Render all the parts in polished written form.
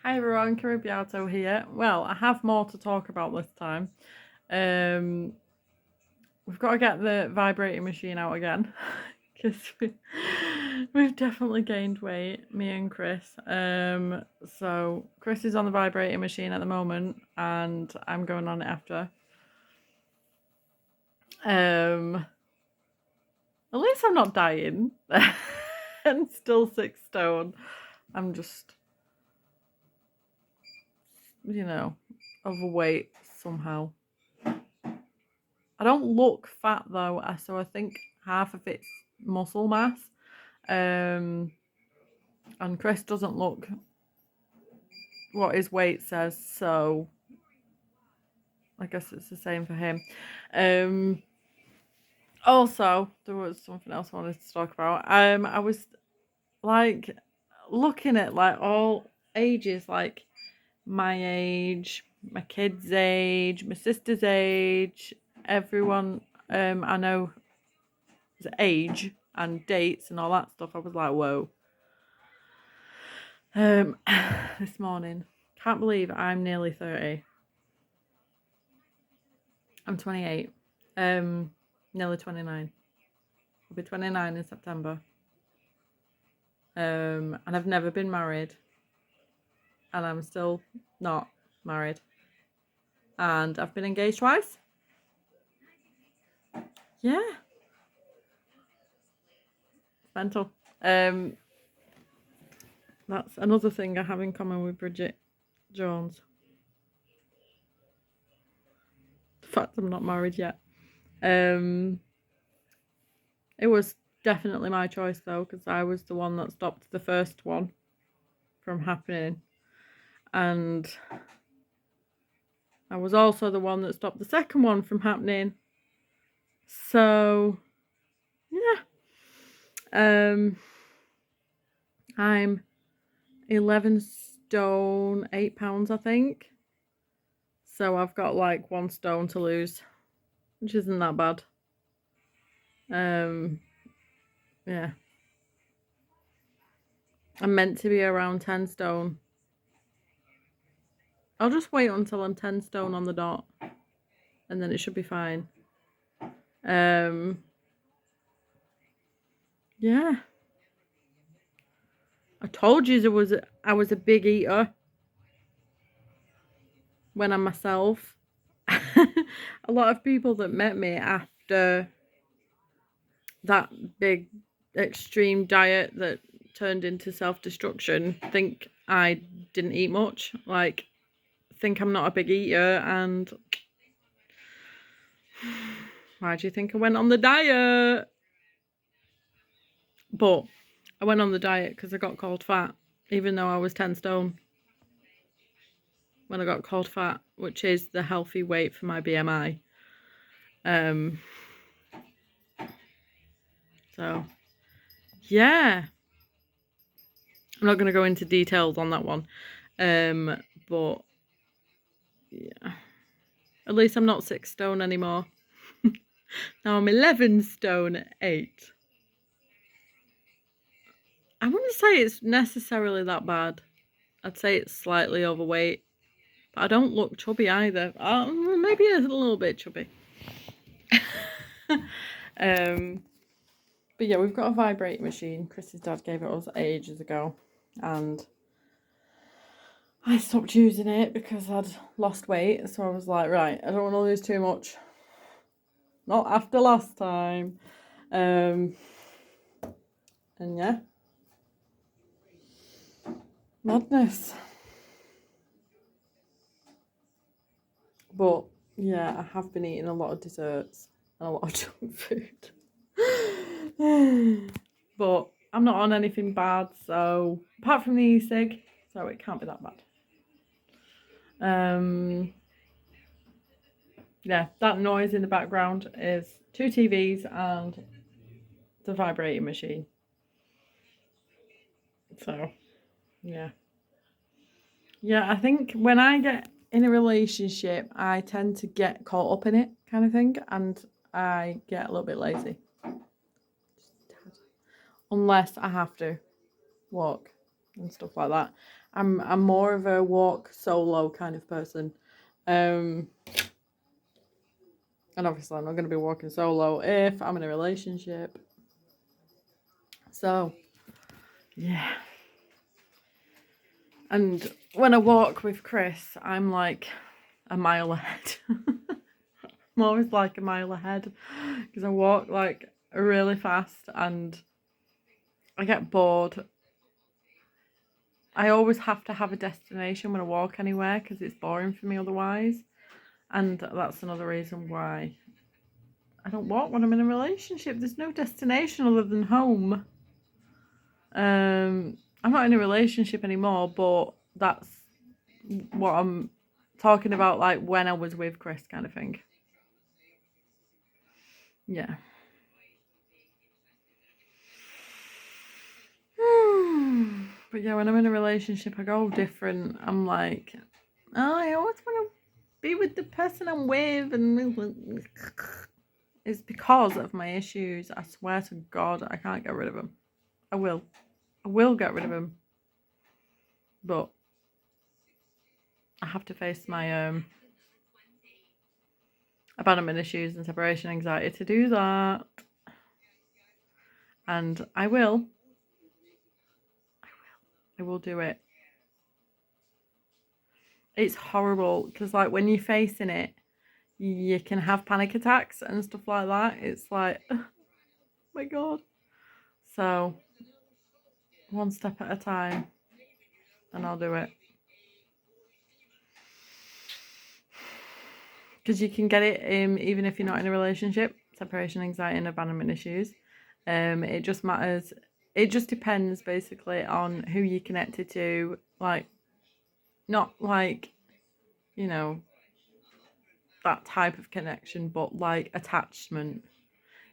Hi everyone, Caribiato here. Well, I have more to talk about this time. We've got to get the vibrating machine out again because we've definitely gained weight, me and Chris. So Chris is on the vibrating machine at the moment, and I'm going on it after. At least I'm not dying and still 6 stone. I'm just, overweight somehow. I don't look fat though, so I think half of it's muscle mass. And Chris doesn't look what his weight says, so I guess it's the same for him. Also, there was something else I wanted to talk about. I was like looking at like all ages, like my age, my kid's age, my sister's age, everyone I know age and dates and all that stuff. I was like, whoa. This morning, can't believe I'm nearly 30. I'm 28. Nearly 29. I'll be 29 in September. And I've never been married. And I'm still not married. And I've been engaged twice. Yeah. It's mental. That's another thing I have in common with Bridget Jones. The fact I'm not married yet. It was definitely my choice though, because I was the one that stopped the first one from happening. And I was also the one that stopped the second one from happening. So, yeah. I'm 11 stone, 8 pounds, I think. So I've got like 1 stone to lose, which isn't that bad. Yeah. I'm meant to be around 10 stone. I'll just wait until I'm 10 stone on the dot, and then it should be fine. Yeah. I told you I was a big eater when I'm myself. A lot of people that met me after that big extreme diet that turned into self-destruction think I didn't eat much. Like, think I'm not a big eater, and why do you think I went on the diet? But I went on the diet because I got called fat, even though I was 10 stone when I got called fat, which is the healthy weight for my BMI. So, yeah. I'm not going to go into details on that one. But, yeah. At least I'm not 6 stone anymore. Now I'm 11 stone 8. I wouldn't say it's necessarily that bad. I'd say it's slightly overweight. But I don't look chubby either. Maybe a little bit chubby. But yeah, we've got a vibrating machine. Chris's dad gave it us ages ago. And I stopped using it because I'd lost weight. So I was like, right, I don't want to lose too much. Not after last time. And yeah. Madness. But yeah, I have been eating a lot of desserts and a lot of junk food. But I'm not on anything bad, so apart from the e-cig, so it can't be that bad. Yeah, that noise in the background is 2 TVs and the vibrating machine. So, yeah. Yeah, I think when I get in a relationship, I tend to get caught up in it, kind of thing, and I get a little bit lazy. Unless I have to walk. and stuff like that. I'm more of a walk solo kind of person. And obviously I'm not going to be walking solo if I'm in a relationship. So, yeah. And when I walk with Chris, I'm like a mile ahead. I'm always like a mile ahead because I walk like really fast and I get bored. I always have to have a destination when I walk anywhere because it's boring for me otherwise. And that's another reason why I don't walk when I'm in a relationship. There's no destination other than home. I'm not in a relationship anymore, but that's what I'm talking about, like when I was with Chris kind of thing. Yeah. But yeah, when I'm in a relationship, I go different. I'm like, oh, I always want to be with the person I'm with, and it's because of my issues. I swear to God, I can't get rid of them. I will get rid of them, but I have to face my abandonment issues and separation anxiety to do that, and I will do it. It's horrible because, like, when you're facing it, you can have panic attacks and stuff like that. It's like, oh my God. So, one step at a time, and I'll do it. Because you can get it even if you're not in a relationship, separation anxiety and abandonment issues. It just matters. It just depends basically on who you're connected to. Like, not like, you know, that type of connection, but like attachment.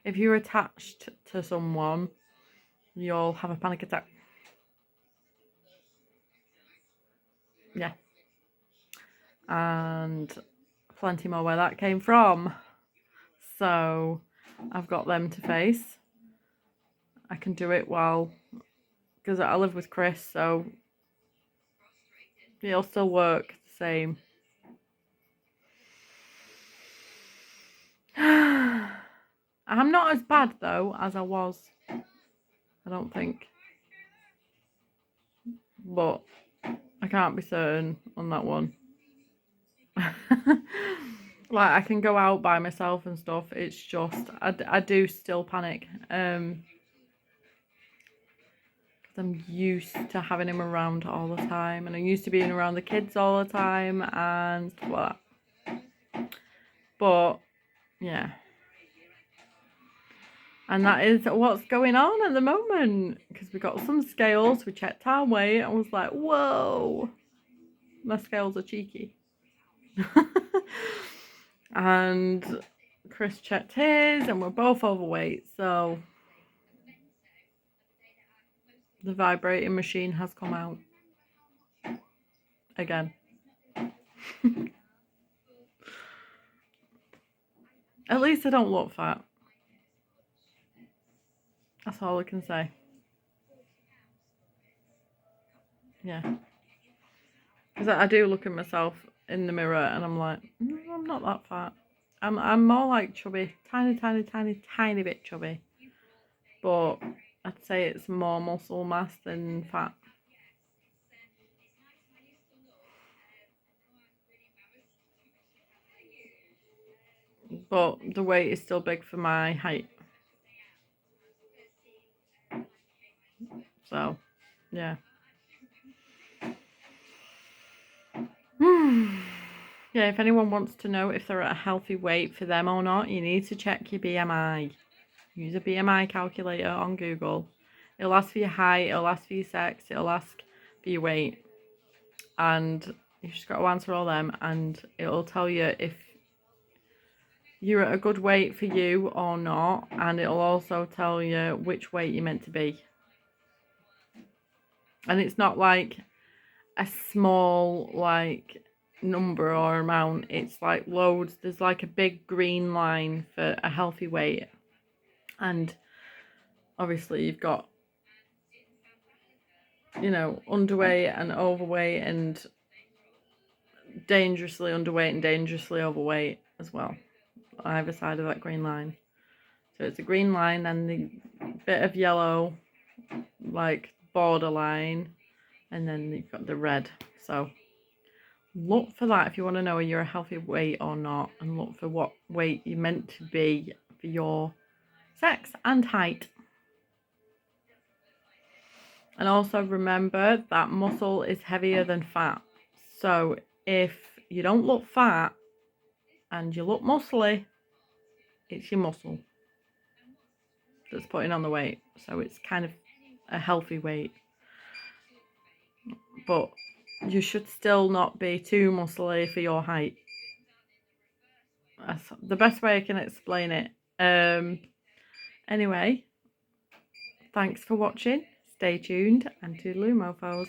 If you're attached to someone, you'll have a panic attack. Yeah. And plenty more where that came from. So I've got them to face. I can do it while, because I live with Chris, so it'll still work the same. I'm not as bad though as I was, I don't think. But I can't be certain on that one. Like, I can go out by myself and stuff. It's just I do still panic. Because I'm used to having him around all the time, and I'm used to being around the kids all the time and stuff like that. But yeah. And that is what's going on at the moment. Because we got some scales, we checked our weight, and was like, whoa, my scales are cheeky. And Chris checked his, and we're both overweight, so the vibrating machine has come out again. At least I don't look fat. That's all I can say. Yeah. Because I do look at myself in the mirror and I'm like, I'm not that fat. I'm more like chubby, tiny bit chubby. But I'd say it's more muscle mass than fat. But the weight is still big for my height. So, yeah. Yeah, if anyone wants to know if they're at a healthy weight for them or not, you need to check your BMI. Use a BMI calculator on Google. It'll ask for your height, it'll ask for your sex, it'll ask for your weight. And you've just got to answer all them, and it'll tell you if you're at a good weight for you or not, and it'll also tell you which weight you're meant to be. And it's not like a small like number or amount, it's like loads. There's like a big green line for a healthy weight, and obviously you've got you know, underweight and overweight, and dangerously underweight and dangerously overweight as well, either side of that green line. So it's a green line and the bit of yellow, like borderline, and then you've got the red. So look for that if you want to know whether you're a healthy weight or not, and look for what weight you're meant to be for your sex and height. And also remember that muscle is heavier than fat. So if you don't look fat and you look muscly, it's your muscle that's putting on the weight. So it's kind of a healthy weight. But you should still not be too muscly for your height. That's the best way I can explain it. Anyway, thanks for watching. Stay tuned and toodaloo, mofos.